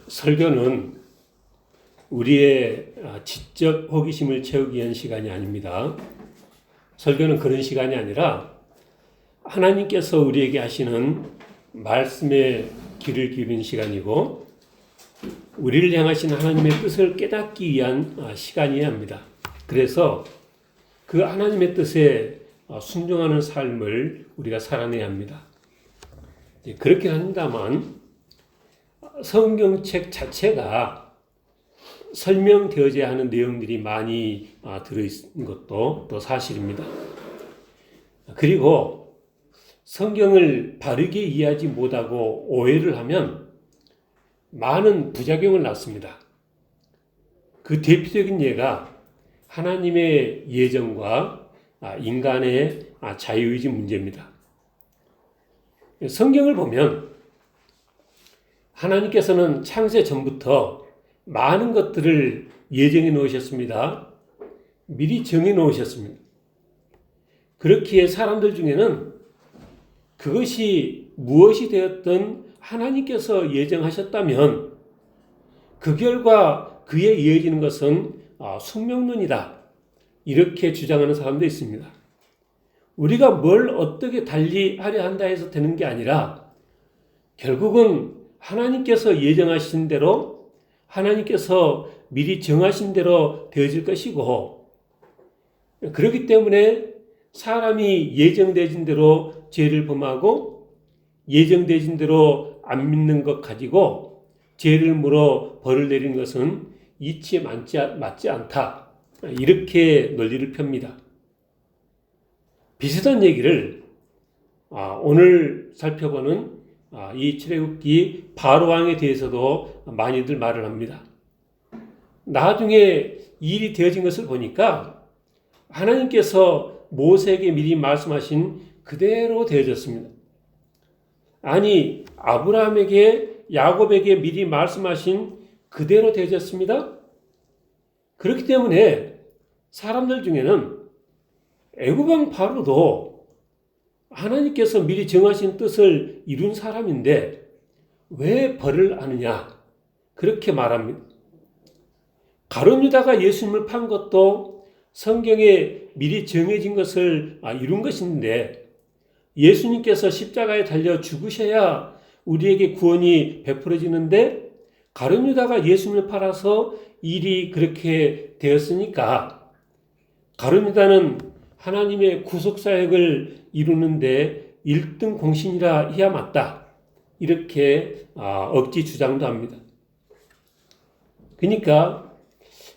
설교는 우리의 지적 호기심을 채우기 위한 시간이 아닙니다. 설교는 그런 시간이 아니라 하나님께서 우리에게 하시는 말씀에 귀를 기울이는 시간이고 우리를 향하신 하나님의 뜻을 깨닫기 위한 시간이어야 합니다. 그래서 그 하나님의 뜻에 순종하는 삶을 우리가 살아내야 합니다. 그렇게 한다면 성경책 자체가 설명되어져야 하는 내용들이 많이 들어있는 것도 또 사실입니다. 그리고 성경을 바르게 이해하지 못하고 오해를 하면 많은 부작용을 낳습니다. 그 대표적인 예가 하나님의 예정과 인간의 자유의지 문제입니다. 성경을 보면 하나님께서는 창세 전부터 많은 것들을 예정해 놓으셨습니다. 미리 정해 놓으셨습니다. 그렇기에 사람들 중에는 그것이 무엇이 되었든 하나님께서 예정하셨다면 그 결과 그에 이어지는 것은 숙명론이다. 이렇게 주장하는 사람도 있습니다. 우리가 뭘 어떻게 달리하려 한다 해서 되는 게 아니라 결국은 하나님께서 예정하신 대로 하나님께서 미리 정하신 대로 되어질 것이고 그렇기 때문에 사람이 예정되진 대로 죄를 범하고 예정되진 대로 안 믿는 것 가지고 죄를 물어 벌을 내리는 것은 이치에 맞지 않다. 이렇게 논리를 펴니다. 비슷한 얘기를 오늘 살펴보는 이 출애굽기 바로왕에 대해서도 많이들 말을 합니다. 나중에 일이 되어진 것을 보니까 하나님께서 모세에게 미리 말씀하신 그대로 되어졌습니다. 아니 아브라함에게 야곱에게 미리 말씀하신 그대로 되어졌습니다. 그렇기 때문에 사람들 중에는 애굽왕 바로도 하나님께서 미리 정하신 뜻을 이룬 사람인데 왜 벌을 하느냐 그렇게 말합니다. 가룟 유다가 예수님을 판 것도 성경에 미리 정해진 것을 이룬 것인데 예수님께서 십자가에 달려 죽으셔야 우리에게 구원이 베풀어지는데 가룟 유다가 예수님을 팔아서 일이 그렇게 되었으니까 가룟 유다는 하나님의 구속사역을 이루는데 1등 공신이라 해야 맞다. 이렇게 억지 주장도 합니다. 그러니까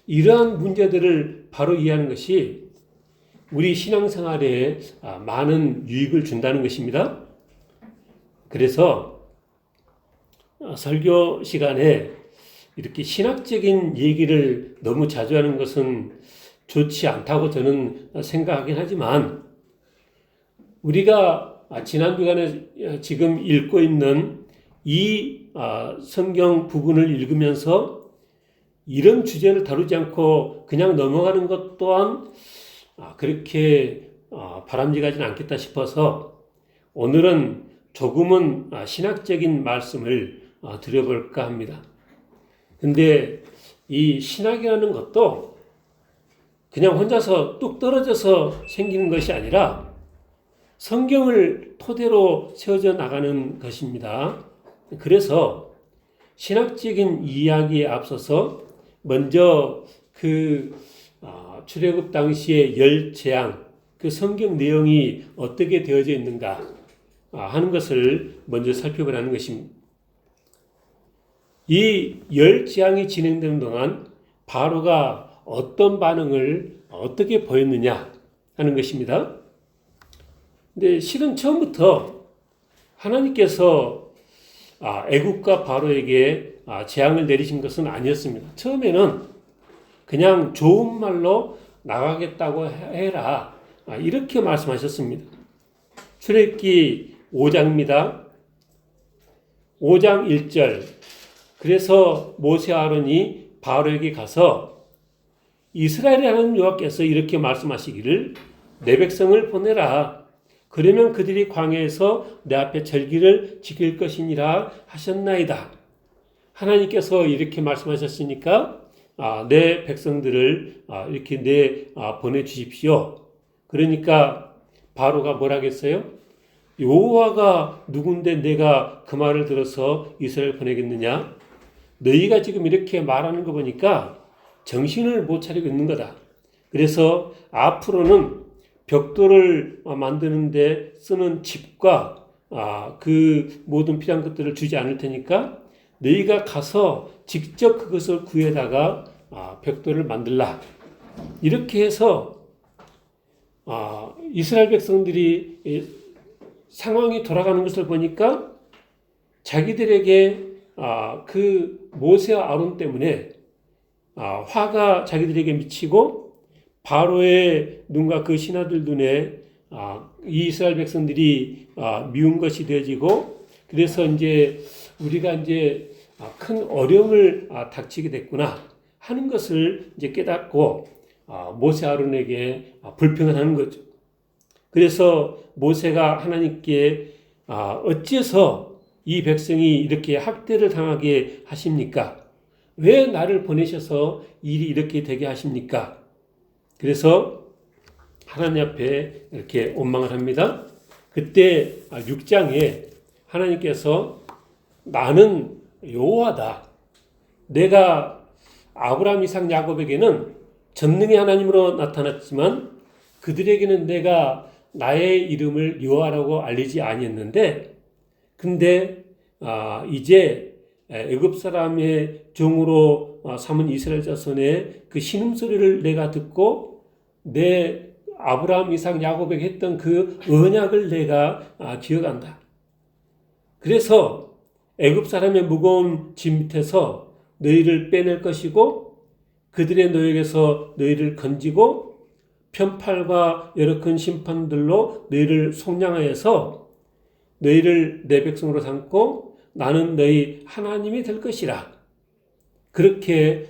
이러한 문제들을 바로 이해하는 것이 우리 신앙생활에 많은 유익을 준다는 것입니다. 그래서 설교 시간에 이렇게 신학적인 얘기를 너무 자주 하는 것은 좋지 않다고 저는 생각하긴 하지만 우리가 지난 주간에 지금 읽고 있는 이 성경 부분을 읽으면서 이런 주제를 다루지 않고 그냥 넘어가는 것 또한 그렇게 바람직하지는 않겠다 싶어서 오늘은 조금은 신학적인 말씀을 드려볼까 합니다. 근데 이 신학이라는 것도 그냥 혼자서 뚝 떨어져서 생기는 것이 아니라 성경을 토대로 세워져 나가는 것입니다. 그래서 신학적인 이야기에 앞서서 먼저 그 출애굽 당시의 10재앙 그 성경 내용이 어떻게 되어져 있는가 하는 것을 먼저 살펴보라는 것입니다. 이 10재앙이 진행되는 동안 바로가 어떤 반응을 어떻게 보였느냐 하는 것입니다. 근데 실은 처음부터 하나님께서 애굽과 바로에게 재앙을 내리신 것은 아니었습니다. 처음에는 그냥 좋은 말로 나가겠다고 해라 이렇게 말씀하셨습니다. 출애굽기 5장입니다. 5장 1절 그래서 모세 아론이 바로에게 가서 이스라엘의 하나님 여호와께서 이렇게 말씀하시기를 내 백성을 보내라. 그러면 그들이 광야에서 내 앞에 절기를 지킬 것이니라 하셨나이다. 하나님께서 이렇게 말씀하셨으니까 내 백성들을 이렇게 보내주십시오. 그러니까 바로가 뭐라겠어요? 여호와가 누군데 내가 그 말을 들어서 이스라엘 보내겠느냐? 너희가 지금 이렇게 말하는 거 보니까 정신을 못 차리고 있는 거다. 그래서 앞으로는 벽돌을 만드는데 쓰는 칩과 그 모든 필요한 것들을 주지 않을 테니까 너희가 가서 직접 그것을 구해다가 벽돌을 만들라. 이렇게 해서 이스라엘 백성들이 상황이 돌아가는 것을 보니까 자기들에게 그 모세와 아론 때문에 화가 자기들에게 미치고 바로의 눈과 그 신하들 눈에 이 이스라엘 백성들이 미운 것이 되어지고 그래서 이제 우리가 이제 큰 어려움을 닥치게 됐구나 하는 것을 이제 깨닫고 모세 아론에게 불평을 하는 거죠. 그래서 모세가 하나님께 어째서 이 백성이 이렇게 학대를 당하게 하십니까? 왜 나를 보내셔서 일이 이렇게 되게 하십니까? 그래서 하나님 앞에 이렇게 원망을 합니다. 그때 6장에 하나님께서 나는 여호와다. 내가 아브라함, 이삭, 야곱에게는 전능의 하나님으로 나타났지만 그들에게는 내가 나의 이름을 여호와라고 알리지 아니했는데 근데 이제 애굽 사람의 종으로 삼은 이스라엘 자손의 그 신음소리를 내가 듣고 내 아브라함, 이삭, 야곱에게 했던 그 언약을 내가 기억한다. 그래서 애굽 사람의 무거운 짐 밑에서 너희를 빼낼 것이고 그들의 노역에서 너희를 건지고 편팔과 여러 큰 심판들로 너희를 속량하여서 너희를 내 백성으로 삼고 나는 너희 하나님이 될 것이라. 그렇게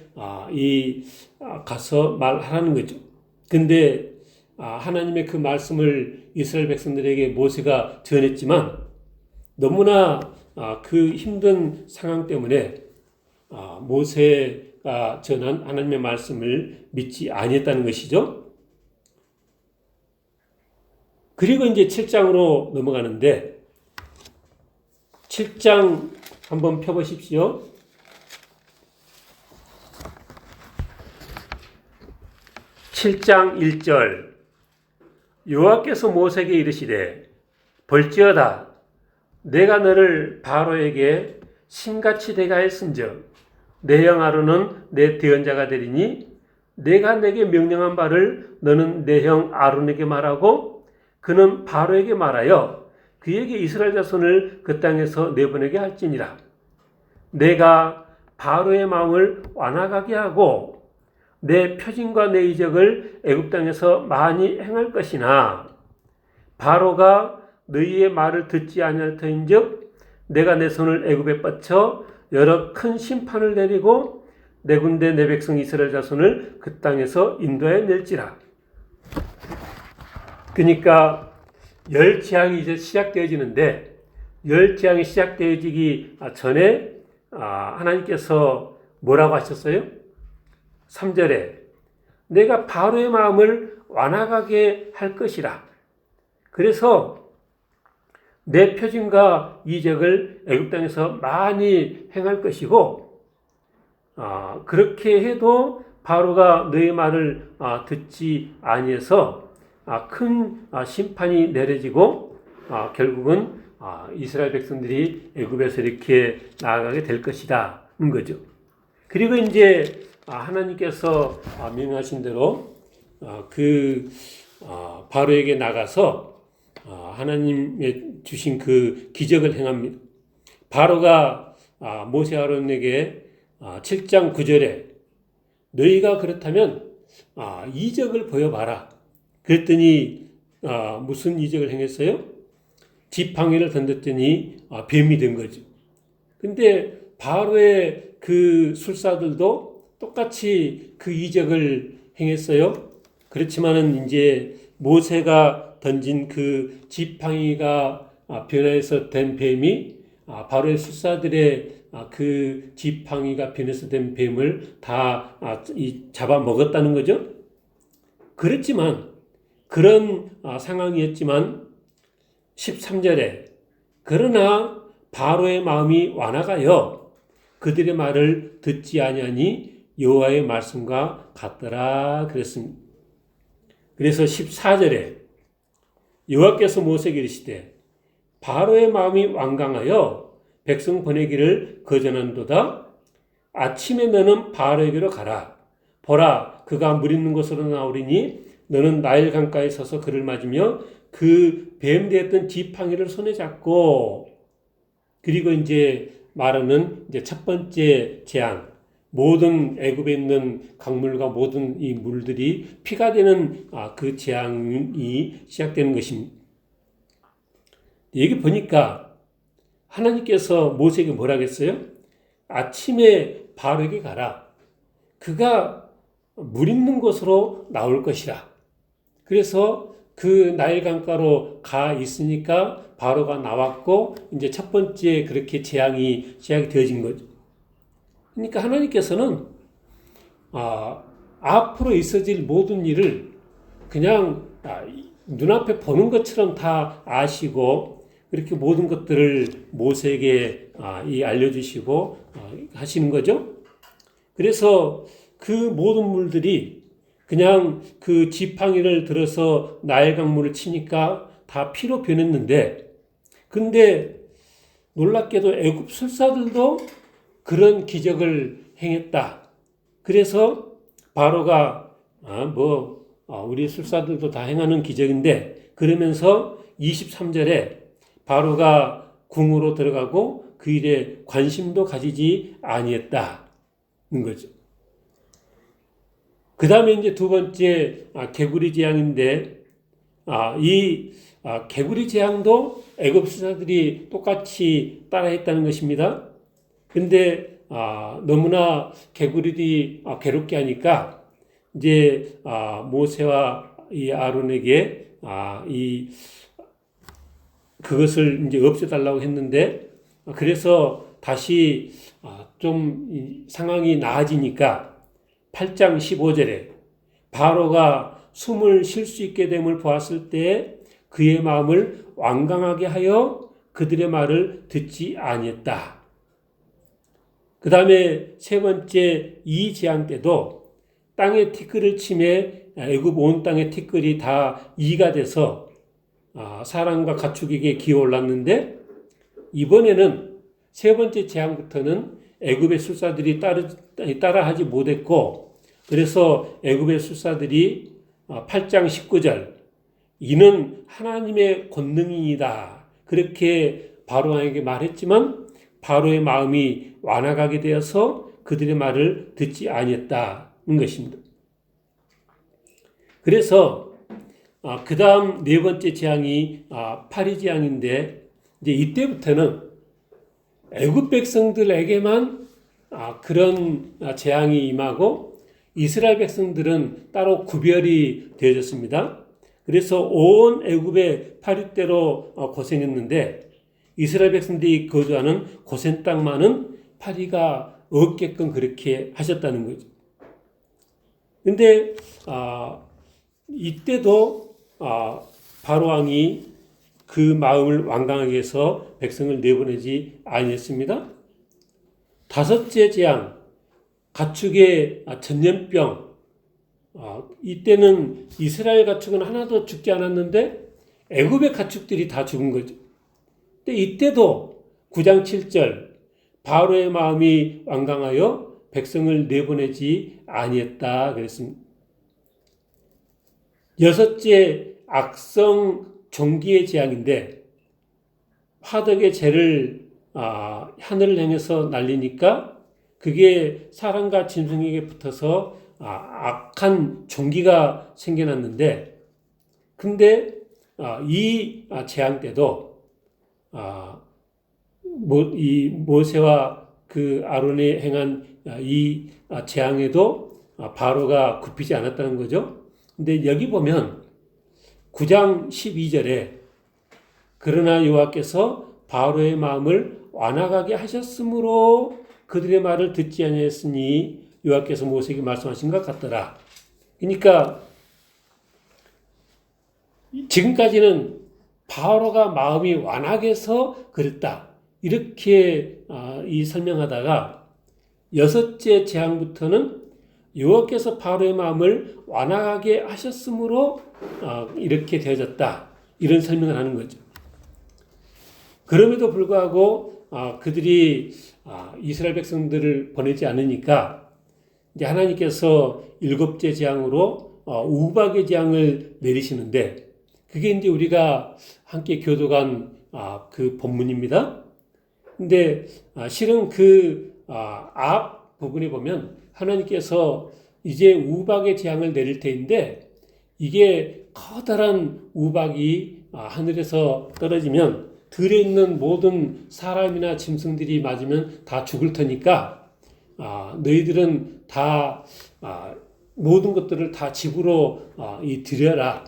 가서 말하라는 거죠. 근데 하나님의 그 말씀을 이스라엘 백성들에게 모세가 전했지만 너무나 그 힘든 상황 때문에 모세가 전한 하나님의 말씀을 믿지 아니했다는 것이죠. 그리고 이제 7장으로 넘어가는데 7장 한번 펴보십시오. 7장 1절 여호와께서 모세에게 이르시되 볼지어다 내가 너를 바로에게 신같이 되게 하였은즉 내 형 아론은 내 대언자가 되리니 내가 내게 명령한 바를 너는 내 형 아론에게 말하고 그는 바로에게 말하여 그에게 이스라엘 자손을 그 땅에서 내보내게 할지니라. 내가 바로의 마음을 완악하게 하고 내 표징과 내 이적을 애굽 땅에서 많이 행할 것이나 바로가 너희의 말을 듣지 아니할 터인즉 내가 내 손을 애굽에 뻗쳐 여러 큰 심판을 내리고 내 군대 내 백성 이스라엘 자손을 그 땅에서 인도해 낼지라. 그러니까 열 재앙이 이제 시작되어지는데 열 재앙이 시작되어지기 전에 하나님께서 뭐라고 하셨어요? 3절에 내가 바로의 마음을 완악하게 할 것이라. 그래서 내 표징과 이적을 애굽 땅에서 많이 행할 것이고 그렇게 해도 바로가 너의 말을 듣지 아니해서 큰 심판이 내려지고 결국은 이스라엘 백성들이 애굽에서 이렇게 나아가게 될 것이다는 거죠. 그리고 이제 하나님께서 명하신 대로 바로에게 나가서 하나님의 주신 그 기적을 행합니다. 바로가 모세 아론에게 7장 9절에 너희가 그렇다면 이적을 보여봐라. 그랬더니 무슨 이적을 행했어요? 지팡이를 던졌더니 뱀이 된 거죠. 근데 바로의 그 술사들도 똑같이 그 이적을 행했어요. 그렇지만은 이제 모세가 던진 그 지팡이가 변화해서 된 뱀이 바로의 술사들의 그 지팡이가 변해서 된 뱀을 다 잡아먹었다는 거죠. 그렇지만 그런 상황이었지만 13절에 그러나 바로의 마음이 완악하여 그들의 말을 듣지 아니하니 여호와의 말씀과 같더라 그랬습니다. 그래서 14절에 여호와께서 모세에게 이르시되 바로의 마음이 완강하여 백성 보내기를 거절한도다. 아침에 너는 바로에게로 가라. 보라, 그가 물 있는 곳으로 나오리니 너는 나일 강가에 서서 그를 맞으며 그 뱀 되었던 지팡이를 손에 잡고, 그리고 이제 말하는 이제 첫 번째 재앙, 모든 애굽에 있는 강물과 모든 이 물들이 피가 되는 그 재앙이 시작되는 것입니다. 여기 보니까 하나님께서 모세에게 뭐라 했어요? 아침에 바로에게 가라. 그가 물 있는 곳으로 나올 것이라. 그래서 그 나일 강가로 가 있으니까 바로가 나왔고 이제 첫 번째 그렇게 재앙이 시작이 되어진 거죠. 그러니까 하나님께서는 앞으로 있어질 모든 일을 그냥 눈앞에 보는 것처럼 다 아시고 그렇게 모든 것들을 모세에게 알려주시고 하시는 거죠. 그래서 그 모든 물들이 그냥 그 지팡이를 들어서 나일 강물을 치니까 다 피로 변했는데, 근데 놀랍게도 애굽 술사들도 그런 기적을 행했다. 그래서 바로가 우리 술사들도 다 행하는 기적인데, 그러면서 23절에 바로가 궁으로 들어가고 그 일에 관심도 가지지 아니했다는 거죠. 그 다음에 이제 두 번째 개구리 재앙인데, 이 개구리 재앙도 애굽 술사들이 똑같이 따라했다는 것입니다. 근데 너무나 개구리들이 괴롭게 하니까 이제 모세와 이 아론에게 그것을 이제 없애달라고 했는데, 그래서 다시 좀 상황이 나아지니까 8장 15절에 바로가 숨을 쉴 수 있게 됨을 보았을 때 그의 마음을 완강하게 하여 그들의 말을 듣지 아니했다. 그 다음에 세 번째 이 재앙 때도 땅에 티끌을 치매 애굽 온 땅의 티끌이 다 이가 돼서 사람과 가축에게 기어올랐는데, 이번에는 세 번째 재앙부터는 애굽의 술사들이 따라하지 못했고, 그래서 애굽의 술사들이 8장 19절 이는 하나님의 권능이다 그렇게 바로에게 말했지만 바로의 마음이 완악하게 되어서 그들의 말을 듣지 아니했다는 것입니다. 그래서 그 다음 네 번째 재앙이 파리 재앙인데, 이제 이때부터는 애굽 백성들에게만 그런 재앙이 임하고 이스라엘 백성들은 따로 구별이 되어졌습니다. 그래서 온 애굽의 파리떼로 고생했는데 이스라엘 백성들이 거주하는 고센 땅만은 파리가 없게끔 그렇게 하셨다는 거죠. 근데 이때도 바로 왕이 그 마음을 완강하게 해서 백성을 내보내지 아니했습니다. 다섯째 재앙, 가축의 전염병. 이때는 이스라엘 가축은 하나도 죽지 않았는데 애굽의 가축들이 다 죽은 거죠. 근데 이때도 9장 7절 바로의 마음이 완강하여 백성을 내보내지 아니했다 그랬습니다. 여섯째 악성 종기의 재앙인데, 화덕의 재를 하늘을 향해서 날리니까 그게 사람과 짐승에게 붙어서 악한 종기가 생겨났는데, 근데 이 재앙 때도 이 모세와 그 아론이 행한 이 재앙에도 바로가 굽히지 않았다는 거죠. 근데 여기 보면 9장 12절에 그러나 여호와께서 바로의 마음을 완악하게 하셨으므로 그들의 말을 듣지 아니하였으니 여호와께서 모세에게 말씀하신 것 같더라. 그러니까 지금까지는 바로가 마음이 완악해서 그랬다. 이렇게 이 설명하다가 여섯째 재앙부터는 여호와께서 바로의 마음을 완악하게 하셨으므로 이렇게 되어졌다. 이런 설명을 하는 거죠. 그럼에도 불구하고 그들이 이스라엘 백성들을 보내지 않으니까 이제 하나님께서 일곱째 재앙으로 우박의 재앙을 내리시는데 그게 이제 우리가 함께 교도간 그 본문입니다. 근데 실은 그 앞 부분에 보면 하나님께서 이제 우박의 재앙을 내릴 때인데 이게 커다란 우박이 하늘에서 떨어지면 들에 있는 모든 사람이나 짐승들이 맞으면 다 죽을 테니까 너희들은 다 모든 것들을 다 집으로 들여라.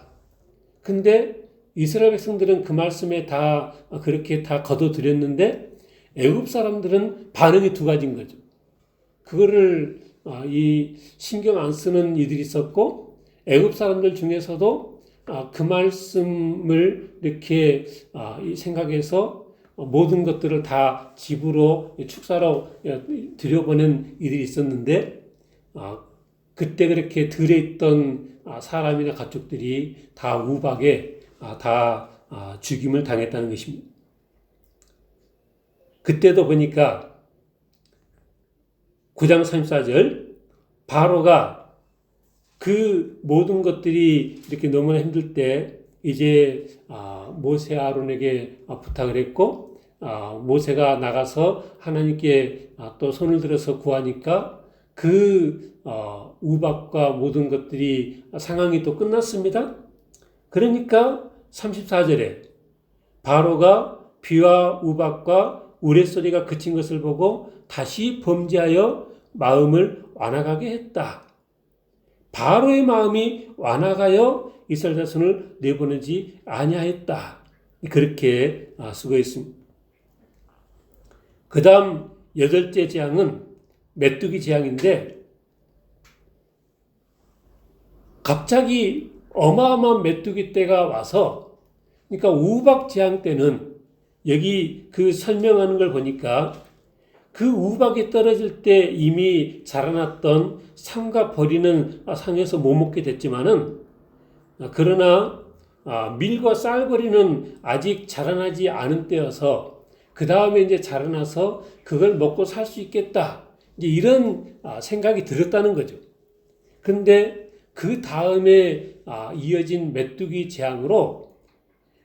근데 이스라엘 백성들은 그 말씀에 다 그렇게 다 거둬들였는데 애굽 사람들은 반응이 두 가지인 거죠. 그거를 이 신경 안 쓰는 이들이 있었고 애굽 사람들 중에서도 그 말씀을 이렇게 생각해서 모든 것들을 다 집으로 축사로 들여보낸 이들이 있었는데 그때 그렇게 들에 있던 사람이나 가축들이 다 우박에 다 죽임을 당했다는 것입니다. 그때도 보니까 9장 34절 바로가 그 모든 것들이 이렇게 너무나 힘들 때 이제 모세 아론에게 부탁을 했고 모세가 나가서 하나님께 또 손을 들어서 구하니까 그 우박과 모든 것들이 상황이 또 끝났습니다. 그러니까 34절에 바로가 비와 우박과 우레소리가 그친 것을 보고 다시 범죄하여 마음을 완악하게 했다. 바로의 마음이 완악하여 이스라엘 자손을 내보내지 아니하였다. 그렇게 쓰고 있습니다. 그 다음 여덟째 재앙은 메뚜기 재앙인데 갑자기 어마어마한 메뚜기 떼가 와서 그러니까 우박 재앙 때는 여기 그 설명하는 걸 보니까 그 우박이 떨어질 때 이미 자라났던 삼가 버리는 상에서 못 먹게 됐지만은 그러나 밀과 쌀버리는 아직 자라나지 않은 때여서 그 다음에 이제 자라나서 그걸 먹고 살 수 있겠다. 이제 이런 생각이 들었다는 거죠. 그런데 그 다음에 이어진 메뚜기 재앙으로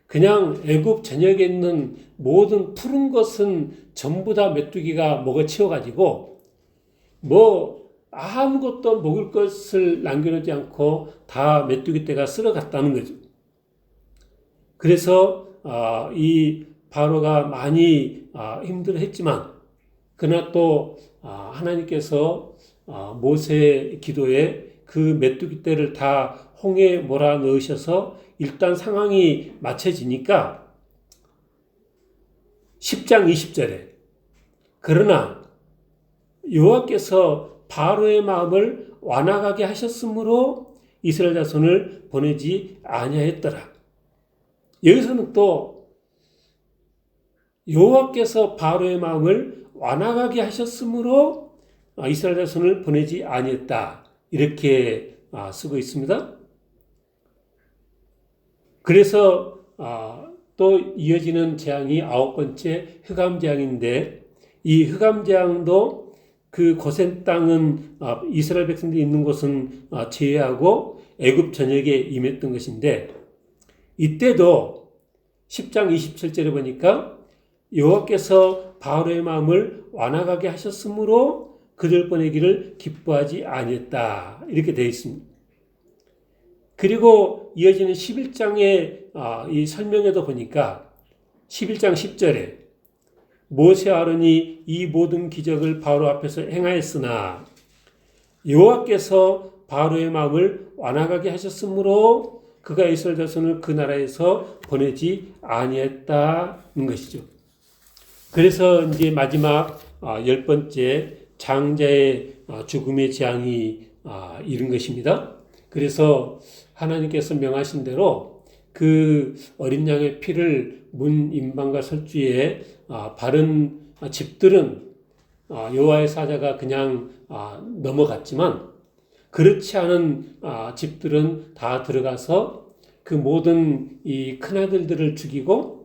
그냥 애굽 전역에 있는 모든 푸른 것은 전부 다 메뚜기가 먹어치워가지고 뭐 아무것도 먹을 것을 남겨놓지 않고 다 메뚜기 떼가 쓸어갔다는 거죠. 그래서 이 바로가 많이 힘들어했지만 그러나 또 하나님께서 모세의 기도에 그 메뚜기 떼를 다 홍해에 몰아넣으셔서 일단 상황이 맞춰지니까 10장 20절에 그러나 여호와께서 바로의 마음을 완악하게 하셨으므로 이스라엘 자손을 보내지 아니하였더라. 여기서는 또 여호와께서 바로의 마음을 완악하게 하셨으므로 이스라엘 자손을 보내지 아니했다. 이렇게 쓰고 있습니다. 그래서 또 이어지는 재앙이 9번째 흑암 재앙인데 이 흑암 재앙도 그 고센 땅은 이스라엘 백성들이 있는 곳은 제외하고 애굽 전역에 임했던 것인데 이때도 10장 27절에 보니까 여호와께서 바로의 마음을 완악하게 하셨으므로 그들 보내기를 기뻐하지 아니했다. 이렇게 되어 있습니다. 그리고 이어지는 11장의 이 설명에도 보니까 11장 10절에 모세 아론이 이 모든 기적을 바로 앞에서 행하였으나 여호와께서 바로의 마음을 완악하게 하셨으므로 그가 이스라엘 자손을 그 나라에서 보내지 아니했다는 것이죠. 그래서 이제 마지막 10번째 장자의 죽음의 재앙이 이른 것입니다. 그래서 하나님께서 명하신 대로 그 어린 양의 피를 문 임방과 설주에 바른 집들은 여호와의 사자가 그냥 넘어갔지만 그렇지 않은 집들은 다 들어가서 그 모든 이 큰아들들을 죽이고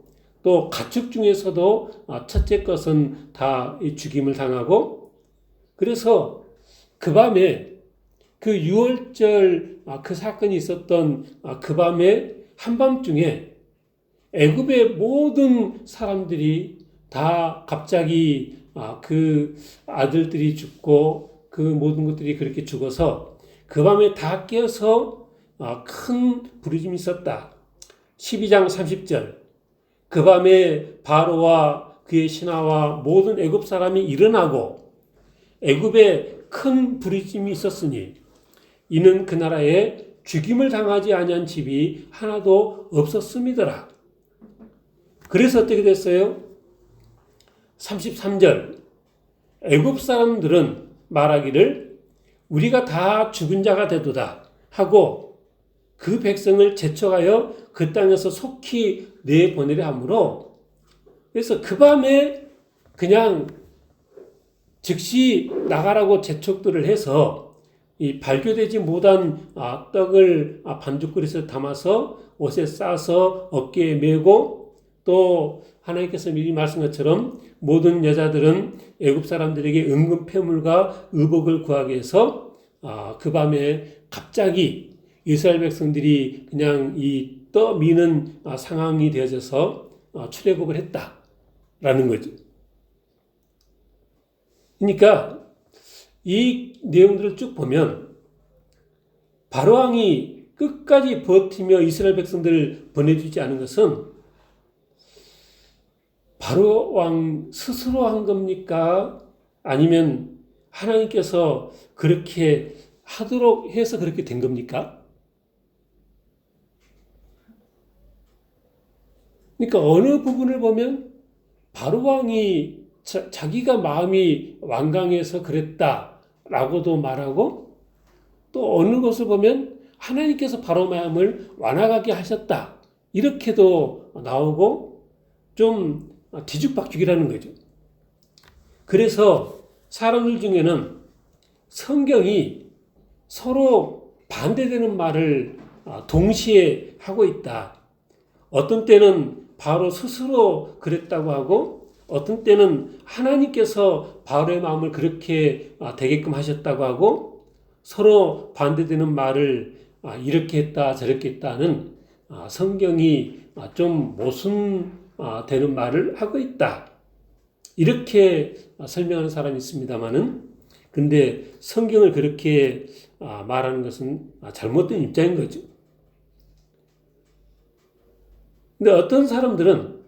또 가축 중에서도 첫째 것은 다 죽임을 당하고 그래서 그 밤에 그 유월절 그 사건이 있었던 그 밤에 한밤중에 애굽의 모든 사람들이 다 갑자기 그 아들들이 죽고 그 모든 것들이 그렇게 죽어서 그 밤에 다 깨어서 큰 부르짐이 있었다. 12장 30절 그 밤에 바로와 그의 신하와 모든 애굽 사람이 일어나고 애굽에 큰 부르짐이 있었으니 이는 그 나라에 죽임을 당하지 아니한 집이 하나도 없었음이더라. 그래서 어떻게 됐어요? 33절 애굽 사람들은 말하기를 우리가 다 죽은 자가 되도다 하고 그 백성을 재촉하여 그 땅에서 속히 내보내려 하므로 그래서 그 밤에 그냥 즉시 나가라고 재촉들을 해서 이 발교되지 못한 떡을 반죽그릇에 담아서 옷에 싸서 어깨에 메고 또 하나님께서 미리 말씀한 것처럼 모든 여자들은 애굽 사람들에게 은금 폐물과 의복을 구하게 해서 그 밤에 갑자기 이스라엘 백성들이 그냥 이 떠미는 상황이 되어져서 출애굽을 했다라는 거죠. 그러니까 이 내용들을 쭉 보면 바로 왕이 끝까지 버티며 이스라엘 백성들을 보내주지 않은 것은 바로 왕 스스로 한 겁니까? 아니면 하나님께서 그렇게 하도록 해서 그렇게 된 겁니까? 그러니까 어느 부분을 보면 바로 왕이 자기가 마음이 완강해서 그랬다라고도 말하고 또 어느 것을 보면 하나님께서 바로 마음을 완화하게 하셨다 이렇게도 나오고 좀 뒤죽박죽이라는 거죠. 그래서 사람들 중에는 성경이 서로 반대되는 말을 동시에 하고 있다. 어떤 때는 바로 스스로 그랬다고 하고 어떤 때는 하나님께서 바로의 마음을 그렇게 되게끔 하셨다고 하고 서로 반대되는 말을 이렇게 했다 저렇게 했다는 성경이 좀 모순되는 말을 하고 있다. 이렇게 설명하는 사람이 있습니다만은 근데 성경을 그렇게 말하는 것은 잘못된 입장인 거죠. 근데 어떤 사람들은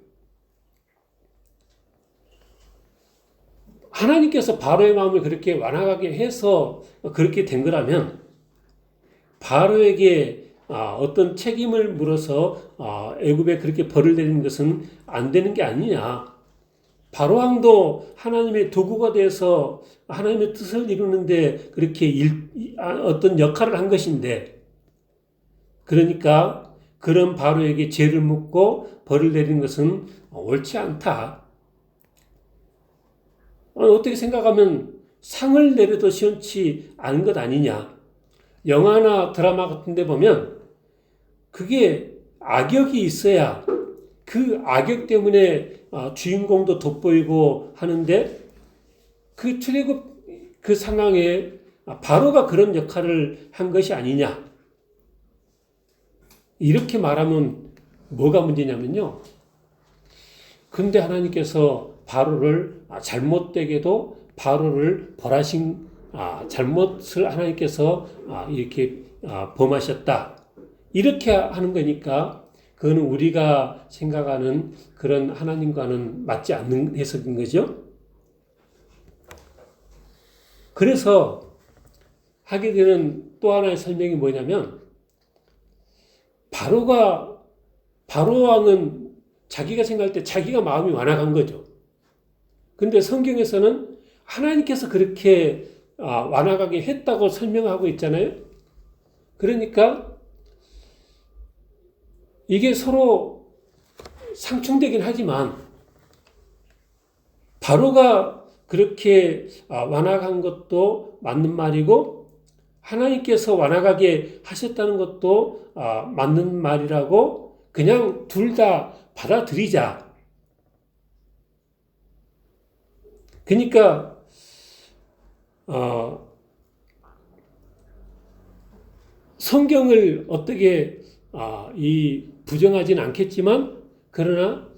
하나님께서 바로의 마음을 그렇게 완화하게 해서 그렇게 된 거라면 바로에게 어떤 책임을 물어서 애굽에 그렇게 벌을 내리는 것은 안 되는 게 아니냐. 바로 왕도 하나님의 도구가 돼서 하나님의 뜻을 이루는데 그렇게 어떤 역할을 한 것인데 그러니까 그런 바로에게 죄를 묻고 벌을 내리는 것은 옳지 않다. 어떻게 생각하면 상을 내려도 시원치 않은 것 아니냐. 영화나 드라마 같은 데 보면 그게 악역이 있어야 그 악역 때문에 주인공도 돋보이고 하는데 그 출애굽 그 상황에 바로가 그런 역할을 한 것이 아니냐. 이렇게 말하면 뭐가 문제냐면요. 근데 하나님께서 바로를 잘못되게도 바로를 벌하신 잘못을 하나님께서 이렇게 범하셨다. 이렇게 하는 거니까 그거는 우리가 생각하는 그런 하나님과는 맞지 않는 해석인 거죠. 그래서 하게 되는 또 하나의 설명이 뭐냐면 바로 왕은 자기가 생각할 때 자기가 마음이 완악한 거죠. 근데 성경에서는 하나님께서 그렇게 완악하게 했다고 설명하고 있잖아요. 그러니까 이게 서로 상충되긴 하지만 바로가 그렇게 완악한 것도 맞는 말이고 하나님께서 완악하게 하셨다는 것도 맞는 말이라고 그냥 둘 다 받아들이자. 그러니까 성경을 어떻게 이 부정하진 않겠지만 그러나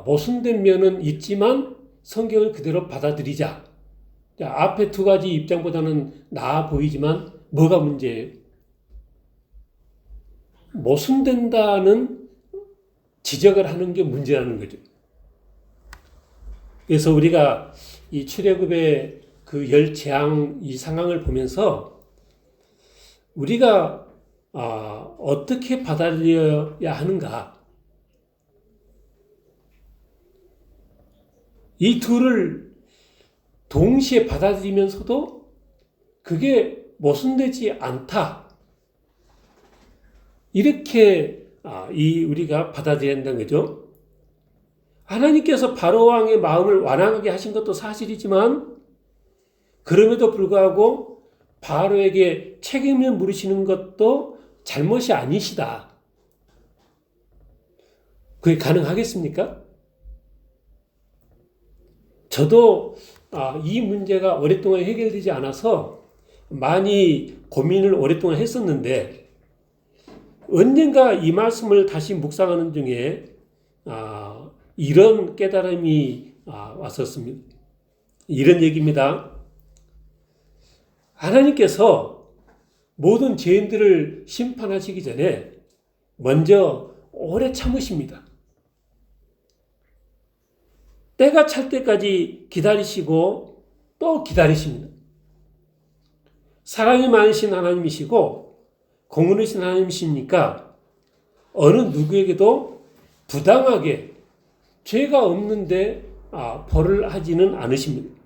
모순된 면은 있지만 성경을 그대로 받아들이자. 앞에 두 가지 입장보다는 나아 보이지만 뭐가 문제예요? 모순된다는 지적을 하는 게 문제라는 거죠. 그래서 우리가 이 출애굽의 그 열 재앙 이 상황을 보면서 우리가 어떻게 받아들여야 하는가? 이 둘을 동시에 받아들이면서도 그게 모순되지 않다. 이렇게 우리가 받아들여야 한다는 거죠. 하나님께서 바로 왕의 마음을 완악하게 하신 것도 사실이지만 그럼에도 불구하고 바로에게 책임을 물으시는 것도 잘못이 아니시다. 그게 가능하겠습니까? 저도 이 문제가 오랫동안 해결되지 않아서 많이 고민을 오랫동안 했었는데 언젠가 이 말씀을 다시 묵상하는 중에 이런 깨달음이 왔었습니다. 이런 얘기입니다. 하나님께서 모든 죄인들을 심판하시기 전에 먼저 오래 참으십니다. 때가 찰 때까지 기다리시고 또 기다리십니다. 사랑이 많으신 하나님이시고 공의로우신 하나님이시니까 어느 누구에게도 부당하게 죄가 없는데 벌을 하지는 않으십니다.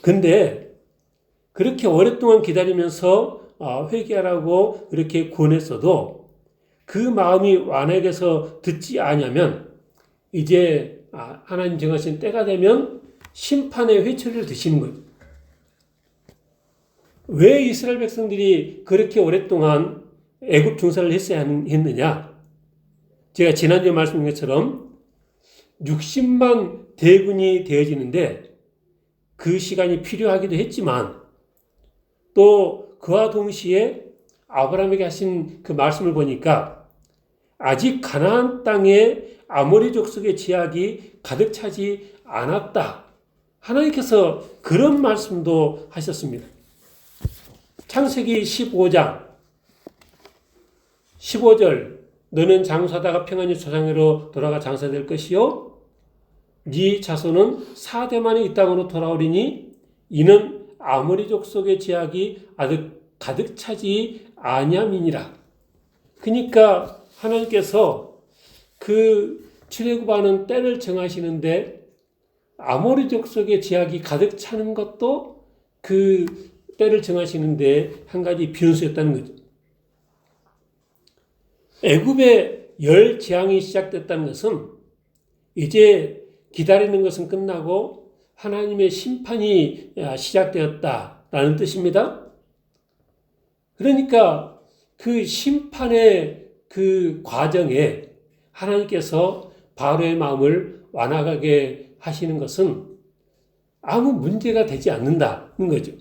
근데 그렇게 오랫동안 기다리면서 회개하라고 그렇게 권했어도 그 마음이 완악해서 듣지 않으면 이제 하나님 정하신 때가 되면 심판의 회초리를 드시는 거예요. 왜 이스라엘 백성들이 그렇게 오랫동안 애굽 중사를 했어야 했느냐? 제가 지난주에 말씀드린 것처럼 60만 대군이 되어지는데 그 시간이 필요하기도 했지만 또 그와 동시에 아브라함에게 하신 그 말씀을 보니까 아직 가나안 땅에 아모리 족속의 제약이 가득 차지 않았다. 하나님께서 그런 말씀도 하셨습니다. 창세기 15장 15절 너는 장사다가 평안히 조상으로 돌아가 장사될 것이요 네 자손은 4대 만에 이 땅으로 돌아오리니 이는 아모리 족속의 제약이 가득 차지 아니함이니라. 그러니까 하나님께서 그 출애굽하는 때를 정하시는데 아모리 족속의 제약이 가득 차는 것도 그 때를 정하시는데 한 가지 변수였다는 거죠. 애굽의 열 재앙이 시작됐다는 것은 이제 기다리는 것은 끝나고 하나님의 심판이 시작되었다라는 뜻입니다. 그러니까 그 심판의 그 과정에 하나님께서 바로의 마음을 완악하게 하시는 것은 아무 문제가 되지 않는다는 거죠.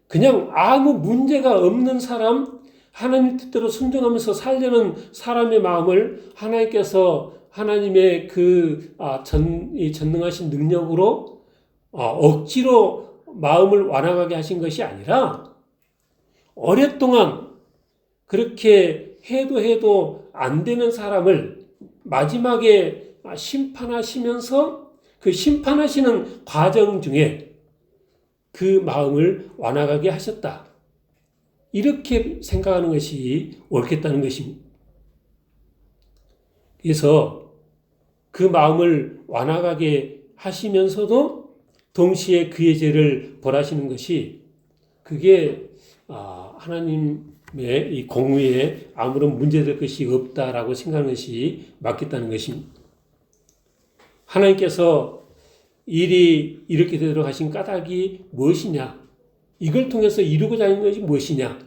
그냥 아무 문제가 없는 사람, 하나님 뜻대로 순종하면서 살려는 사람의 마음을 하나님께서 하나님의 그 전능하신 능력으로 억지로 마음을 완악하게 하신 것이 아니라 오랫동안 그렇게 해도 안 되는 사람을 마지막에 심판하시면서 그 심판하시는 과정 중에 그 마음을 완악하게 하셨다. 이렇게 생각하는 것이 옳겠다는 것입니다. 그래서 그 마음을 완화하게 하시면서도 동시에 그의 죄를 벌하시는 것이 그게 하나님의 이 공의에 아무런 문제될 것이 없다라고 생각하는 것이 맞겠다는 것입니다. 하나님께서 일이 이렇게 되도록 하신 까닭이 무엇이냐? 이걸 통해서 이루고자 하는 것이 무엇이냐?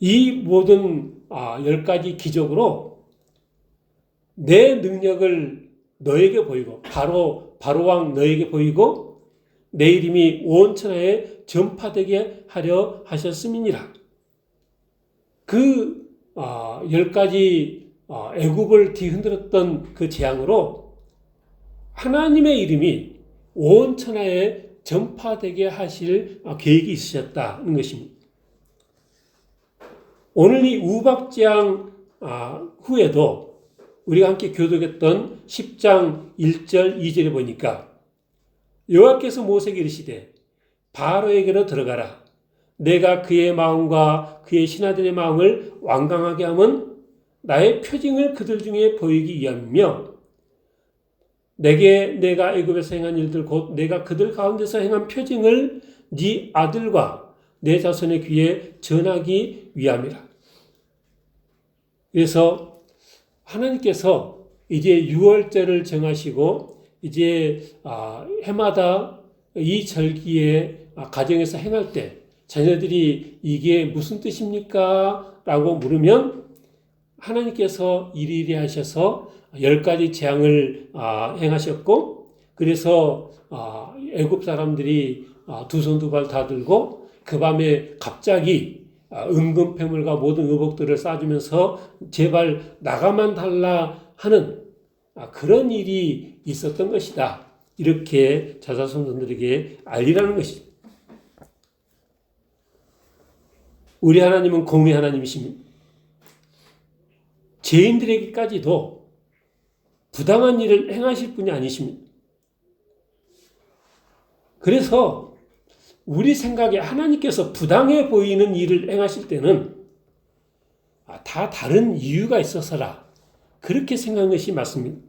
이 모든 10가지 기적으로 내 능력을 너에게 보이고 바로왕 너에게 보이고 내 이름이 온 천하에 전파되게 하려 하셨음이니라. 그 10가지 애굽을 뒤흔들었던 그 재앙으로 하나님의 이름이 온 천하에 전파되게 하실 계획이 있으셨다는 것입니다. 오늘 이 우박재앙 후에도 우리가 함께 교독했던 10장 1절 2절에 보니까 여호와께서 모세에게 이르시되 바로에게로 들어가라. 내가 그의 마음과 그의 신하들의 마음을 완강하게 하면 나의 표징을 그들 중에 보이기 위함이며 내가 애굽에서 행한 일들 곧 내가 그들 가운데서 행한 표징을 네 아들과 내 자손의 귀에 전하기 위함이라. 그래서 하나님께서 이제 6월절을 정하시고 이제 해마다 이 절기에 가정에서 행할 때 자녀들이 이게 무슨 뜻입니까? 라고 물으면 하나님께서 이리이리 하셔서 10가지 재앙을 행하셨고 그래서 애굽 사람들이 두 손 두 발 다 들고 그 밤에 갑자기 은금패물과 모든 의복들을 싸주면서 제발 나가만 달라 하는 그런 일이 있었던 것이다. 이렇게 자자손손들에게 알리라는 것입니다. 우리 하나님은 공의 하나님이십니다. 죄인들에게까지도 부당한 일을 행하실 분이 아니십니다. 그래서 우리 생각에 하나님께서 부당해 보이는 일을 행하실 때는 다 다른 이유가 있어서라. 그렇게 생각하는 것이 맞습니다.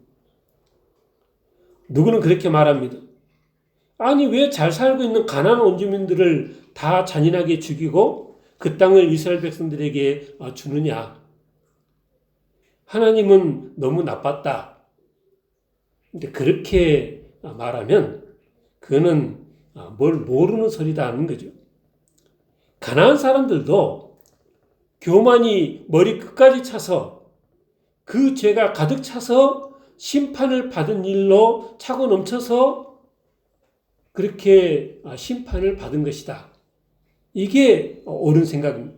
누구는 그렇게 말합니다. 아니 왜 잘 살고 있는 가나안 원주민들을 다 잔인하게 죽이고 그 땅을 이스라엘 백성들에게 주느냐. 하나님은 너무 나빴다. 근데 그렇게 말하면 그거는 뭘 모르는 소리다 하는 거죠. 가나안 사람들도 교만이 머리 끝까지 차서 그 죄가 가득 차서 심판을 받은 일로 차고 넘쳐서 그렇게 심판을 받은 것이다. 이게 옳은 생각입니다.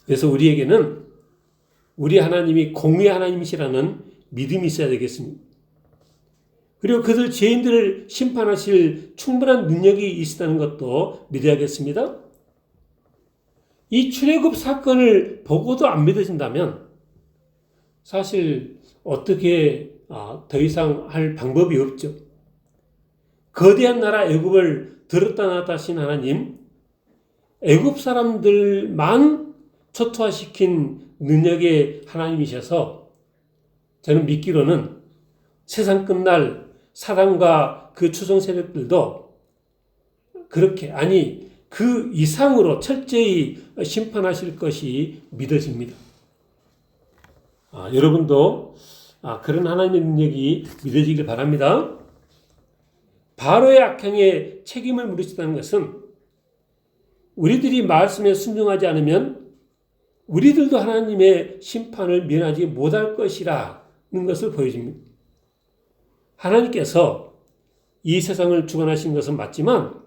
그래서 우리에게는 우리 하나님이 공의 하나님이시라는 믿음이 있어야 되겠습니다. 그리고 그들 죄인들을 심판하실 충분한 능력이 있다는 것도 믿어야겠습니다. 이 출애굽 사건을 보고도 안 믿어진다면 사실 어떻게 더 이상 할 방법이 없죠. 거대한 나라 애굽을 들었다 놨다 하신 하나님, 애굽 사람들만 초토화시킨 능력의 하나님이셔서 저는 믿기로는 세상 끝날 사람과 그 추종 세력들도 그렇게 그 이상으로 철저히 심판하실 것이 믿어집니다. 여러분도 그런 하나님의 능력이 믿어지길 바랍니다. 바로의 악행에 책임을 물으시다는 것은 우리들이 말씀에 순종하지 않으면 우리들도 하나님의 심판을 면하지 못할 것이라는 것을 보여줍니다. 하나님께서 이 세상을 주관하신 것은 맞지만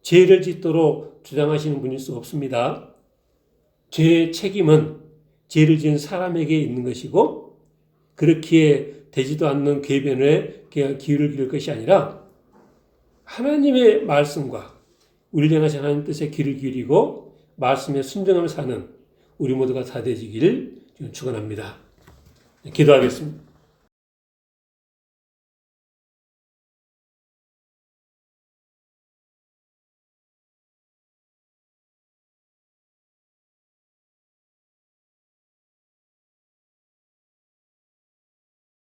죄를 짓도록 주장하시는 분일 수 없습니다. 죄의 책임은 죄를 지은 사람에게 있는 것이고 그렇기에 되지도 않는 궤변에 귀를 기울 것이 아니라 하나님의 말씀과 우리를 향하신 하나님 뜻에 귀를 기울이고 말씀에 순종하며 사는 우리 모두가 다 되시기를 축원합니다. 기도하겠습니다.